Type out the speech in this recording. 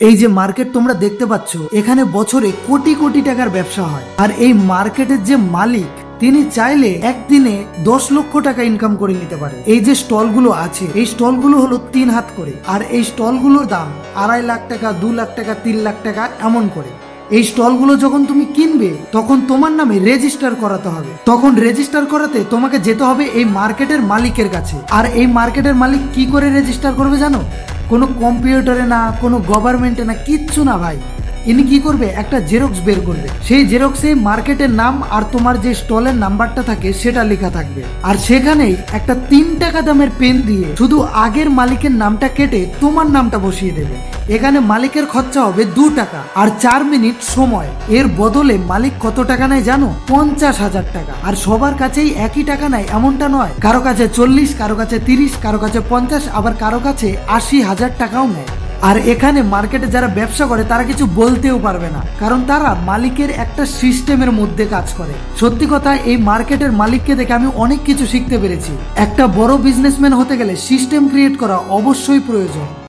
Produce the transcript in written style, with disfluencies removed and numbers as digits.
এই যে মার্কেট তোমরা দেখতে পাচ্ছ, এখানে বছরে কোটি কোটি টাকার ব্যবসা হয়। আর এই মার্কেটের যে মালিক, তিনি চাইলে একদিনে 10 লক্ষ টাকা ইনকাম করে নিতে পারে। এই যে স্টলগুলো আছে, এই স্টলগুলো হলো 3 হাত করে, আর এই স্টলগুলোর দাম 2.5 লাখ টাকা, 2 লাখ টাকা, 3 লাখ টাকা এমন করে। এই স্টলগুলো যখন তুমি কিনবে তখন তোমার নামে রেজিস্টার করাতে হবে। তখন রেজিস্টার করাতে তোমাকে যেতে হবে এই মার্কেটের মালিকের কাছে। আর এই মার্কেটের মালিক কি করে রেজিস্টার করবে জানো? কোনো কম্পিউটারে না, কোনো গভর্নমেন্টে না, কিচ্ছু না ভাই। ইনি কি করবে, একটা জেরক্স বের করবে। সেই জেরক্সে মার্কেটের নাম আর তোমার যে স্টলের নাম্বারটা থাকে সেটা লেখা থাকবে। আর সেখানেই একটা 3 টাকা দামের পেন দিয়ে শুধু আগের মালিকের নামটা কেটে তোমার নামটা বসিয়ে দেবে। এখানে মালিকের খরচা হবে 2 টাকা আর 4 মিনিট সময়। এর বদলে মালিক কত টাকা নেয় জানো? 50,000 টাকা। আর সবার কাছেই একই টাকা নেয় এমনটা নয়, কারো কাছে 40, কারো কাছে 30, কারো কাছে 50, আবার কারো কাছে 80,000 টাকাও নেয়। আর এখানে মার্কেটে যারা ব্যবসা করে তারা কিছু বলতেও পারবে না, কারণ তারা মালিকের একটা সিস্টেমের মধ্যে কাজ করে। সত্যি কথা, এই মার্কেটের মালিককে দেখে আমি অনেক কিছু শিখতে পেরেছি। একটা বড় বিজনেসম্যান হতে গেলে সিস্টেম ক্রিয়েট করা অবশ্যই প্রয়োজন।